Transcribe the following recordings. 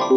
Hai,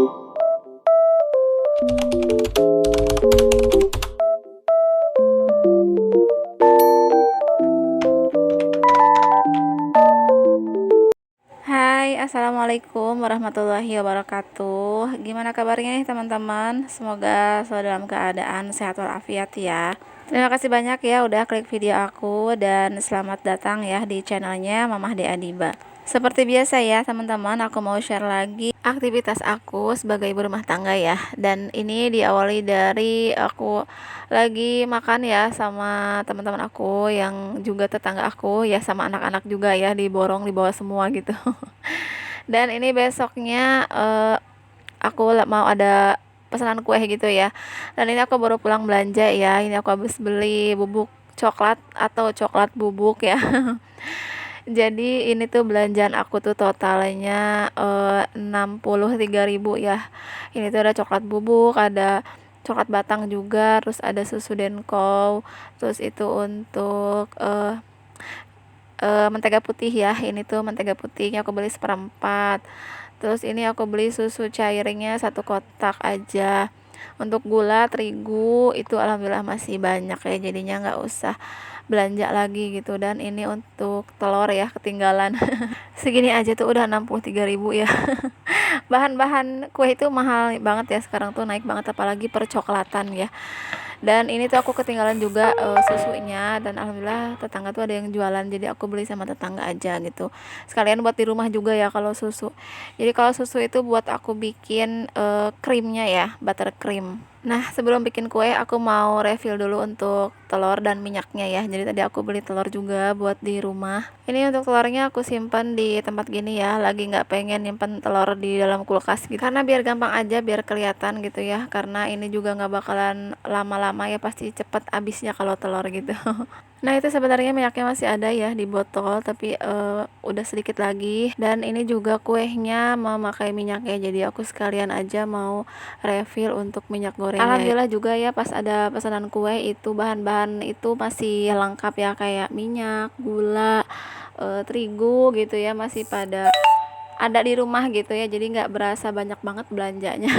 assalamualaikum warahmatullahi wabarakatuh. Gimana kabarnya nih teman-teman? Semoga selalu dalam keadaan sehat walafiat ya. Terima kasih banyak ya udah klik video aku dan selamat datang ya di channelnya Mamah De Adiba. Seperti biasa ya teman-teman, aku mau share lagi aktivitas aku sebagai ibu rumah tangga ya. Dan ini diawali dari aku lagi makan ya sama teman-teman aku yang juga tetangga aku ya, sama anak-anak juga ya, diborong dibawa semua gitu. Dan ini besoknya aku mau ada pesanan kue gitu ya. Dan ini aku baru pulang belanja ya. Ini aku habis beli bubuk coklat atau coklat bubuk ya. Jadi ini tuh belanjaan aku tuh totalnya 63.000 ya. Ini tuh ada coklat bubuk, ada coklat batang juga, terus ada susu Denko, terus itu untuk mentega putih ya. Ini tuh mentega putihnya aku beli seperempat. Terus ini aku beli susu cairnya 1 kotak aja. Untuk gula terigu itu alhamdulillah masih banyak ya, jadinya nggak usah belanja lagi gitu. Dan ini untuk telur ya, ketinggalan. Segini aja tuh udah 63.000 ya. Bahan-bahan kue itu mahal banget ya sekarang tuh, naik banget apalagi percoklatan ya. Dan ini tuh aku ketinggalan juga susunya, dan alhamdulillah tetangga tuh ada yang jualan, jadi aku beli sama tetangga aja gitu. Sekalian buat di rumah juga ya kalau susu. Jadi kalau susu itu buat aku bikin krimnya ya, buttercream. Nah, sebelum bikin kue aku mau refill dulu untuk telur dan minyaknya ya. Jadi tadi aku beli telur juga buat di rumah. Ini untuk telurnya aku simpan di tempat gini ya. Lagi nggak pengen nyimpen telur di dalam kulkas gitu. Karena biar gampang aja, biar kelihatan gitu ya. Karena ini juga nggak bakalan lama-lama ya, pasti cepet habisnya kalau telur gitu. Nah, itu sebenarnya minyaknya masih ada ya di botol, tapi udah sedikit lagi. Dan ini juga kuehnya memakai minyaknya, jadi aku sekalian aja mau refill untuk minyak gorengnya. Alhamdulillah juga ya, pas ada pesanan kue itu bahan-bahan itu masih lengkap ya, kayak minyak, gula, terigu gitu ya, masih pada ada di rumah gitu ya, jadi nggak berasa banyak banget belanjanya.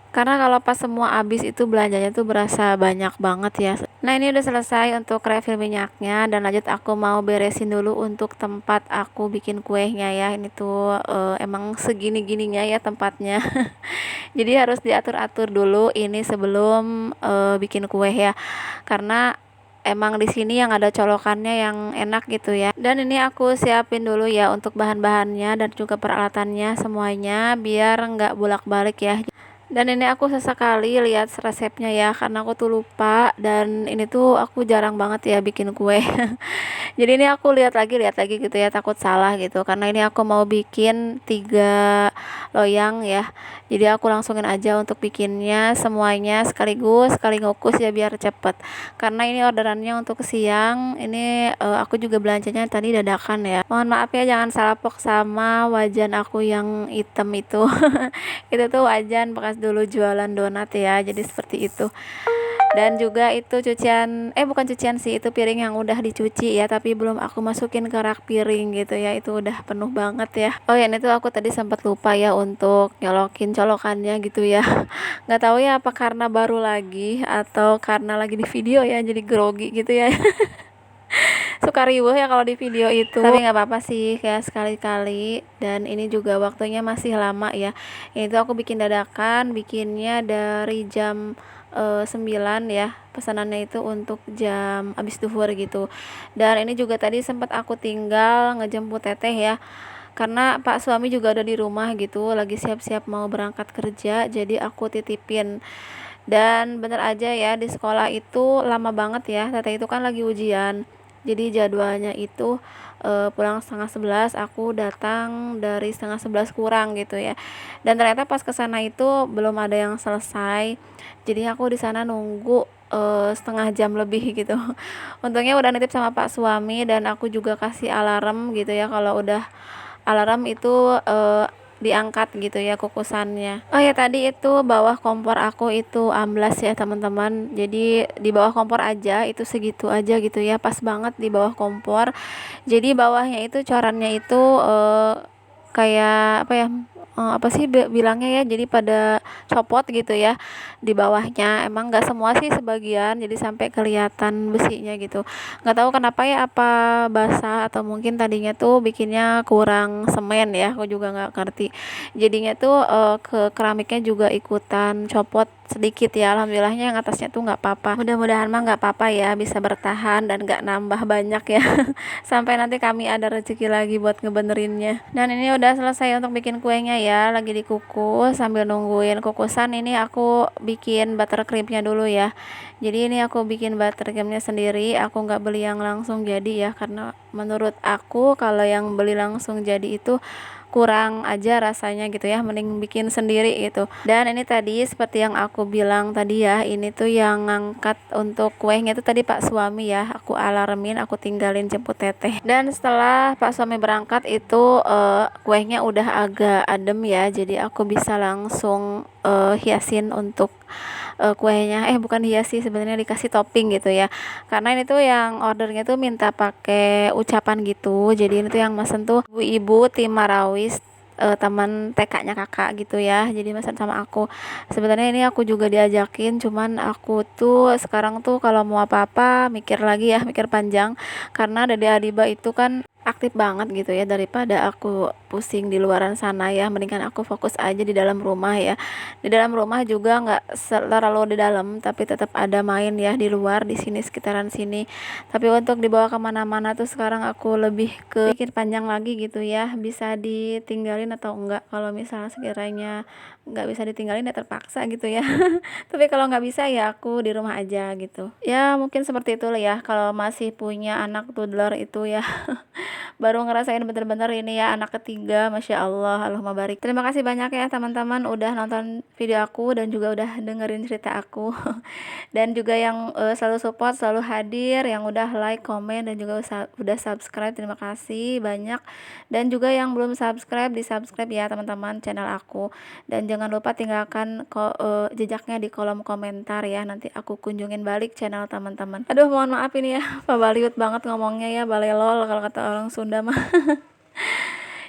Karena kalau pas semua habis itu belanjanya tuh berasa banyak banget ya. Nah, ini udah selesai untuk refill minyaknya, dan lanjut aku mau beresin dulu untuk tempat aku bikin kuenya ya. Ini tuh emang segini-gininya ya tempatnya. Jadi harus diatur-atur dulu ini sebelum bikin kue ya. Karena emang di sini yang ada colokannya yang enak gitu ya. Dan ini aku siapin dulu ya untuk bahan-bahannya dan juga peralatannya semuanya biar nggak bolak-balik ya. Dan ini aku sesekali lihat resepnya ya, karena aku tuh lupa, dan ini tuh aku jarang banget ya bikin kue. Jadi ini aku lihat lagi gitu ya, takut salah gitu, karena ini aku mau bikin 3 loyang ya. Jadi aku langsungin aja untuk bikinnya semuanya sekaligus, sekali ngukus ya biar cepet. Karena ini orderannya untuk siang, ini aku juga belanjanya tadi dadakan ya. Mohon maaf ya, jangan salahpok sama wajan aku yang hitam itu. Itu tuh wajan bekas dulu jualan donat ya, jadi seperti itu. Dan juga itu cucian, bukan cucian sih, itu piring yang udah dicuci ya, tapi belum aku masukin ke rak piring gitu ya, itu udah penuh banget ya. Oh ya, ini tuh aku tadi sempat lupa ya untuk nyolokin colokannya gitu ya. Nggak tahu ya apa karena baru lagi atau karena lagi di video ya, jadi grogi gitu ya. Suka riuh ya kalau di video itu, tapi nggak apa-apa sih, kayak sekali-kali. Dan ini juga waktunya masih lama ya. Ini tuh aku bikin dadakan, bikinnya dari jam 9 ya, pesanannya itu untuk jam abis duhur gitu. Dan ini juga tadi sempat aku tinggal ngejemput teteh ya, karena pak suami juga ada di rumah gitu, lagi siap-siap mau berangkat kerja, jadi aku titipin. Dan bener aja ya, di sekolah itu lama banget ya, teteh itu kan lagi ujian, jadi jadwalnya itu pulang setengah 11, aku datang dari setengah 11 kurang gitu ya. Dan ternyata pas kesana itu belum ada yang selesai, jadi aku di sana nunggu setengah jam lebih gitu. Untungnya udah nitip sama pak suami, dan aku juga kasih alarm gitu ya, kalau udah alarm itu diangkat gitu ya kukusannya. Oh ya, tadi itu bawah kompor aku itu amblas ya teman-teman, jadi di bawah kompor aja itu segitu aja gitu ya, pas banget di bawah kompor. Jadi bawahnya itu corannya itu kayak apa ya, apa sih bilangnya ya, jadi pada copot gitu ya di bawahnya. Emang nggak semua sih, sebagian, jadi sampai kelihatan besinya gitu. Nggak tahu kenapa ya, apa basah atau mungkin tadinya tuh bikinnya kurang semen ya, aku juga nggak ngerti. Jadinya tuh ke keramiknya juga ikutan copot sedikit ya. Alhamdulillahnya yang atasnya tuh nggak apa-apa, mudah-mudahan mah nggak apa-apa ya, bisa bertahan dan nggak nambah banyak ya. Sampai nanti kami ada rezeki lagi buat ngebenerinnya. Dan ini udah selesai untuk bikin kuenya ya, lagi dikukus. Sambil nungguin kukusan ini aku bikin buttercreamnya dulu ya. Jadi ini aku bikin buttercreamnya sendiri, aku nggak beli yang langsung jadi ya, karena menurut aku kalau yang beli langsung jadi itu kurang aja rasanya gitu ya, mending bikin sendiri gitu. Dan ini tadi seperti yang aku bilang tadi ya, ini tuh yang ngangkat untuk kuenya itu tadi Pak suami ya, aku alarmin, aku tinggalin jemput teteh. Dan setelah Pak suami berangkat itu kuenya udah agak adem ya, jadi aku bisa langsung hiasin untuk kuenya, bukan hias sih sebenarnya, dikasih topping gitu ya, karena ini tuh yang ordernya tuh minta pakai ucapan gitu. Jadi ini tuh yang mesen tuh ibu-ibu tim Marawis, teman TK-nya kakak gitu ya, jadi mesen sama aku. Sebenarnya ini aku juga diajakin, cuman aku tuh sekarang tuh kalau mau apa-apa mikir lagi ya, mikir panjang, karena Dede Adiba itu kan aktif banget gitu ya, daripada aku pusing di luaran sana ya, mendingan aku fokus aja di dalam rumah ya. Di dalam rumah juga nggak terlalu di dalam, tapi tetap ada main ya di luar, di sini sekitaran sini. Tapi untuk dibawa kemana-mana tuh sekarang aku lebih ke pikir panjang lagi gitu ya, bisa ditinggalin atau enggak. Kalau misalnya sekiranya nggak bisa ditinggalin ya terpaksa gitu ya. Tapi kalau nggak bisa ya aku di rumah aja gitu ya. Mungkin seperti itu lah ya, kalau masih punya anak toddler itu ya. Baru ngerasain bener-bener ini ya, anak ketiga, Masya Allah, Allahumma barik. Terima kasih banyak ya teman-teman udah nonton video aku dan juga udah dengerin cerita aku. Dan juga yang selalu support, selalu hadir, yang udah like, komen, dan juga udah subscribe, terima kasih banyak. Dan juga yang belum subscribe, di subscribe ya teman-teman channel aku. Dan jangan lupa tinggalkan jejaknya di kolom komentar ya, nanti aku kunjungin balik channel teman-teman. Aduh, mohon maaf ini ya, pabaliut banget ngomongnya ya, balelol kalau kata orang Sunda mah.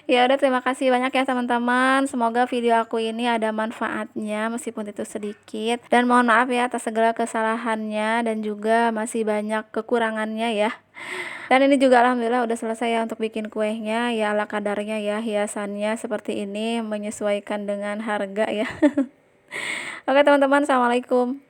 Ya udah, terima kasih banyak ya teman-teman. Semoga video aku ini ada manfaatnya meskipun itu sedikit. Dan mohon maaf ya atas segala kesalahannya dan juga masih banyak kekurangannya ya. Dan ini juga alhamdulillah udah selesai ya untuk bikin kuenya ya, ala kadarnya ya, hiasannya seperti ini menyesuaikan dengan harga ya. Oke teman-teman, assalamualaikum.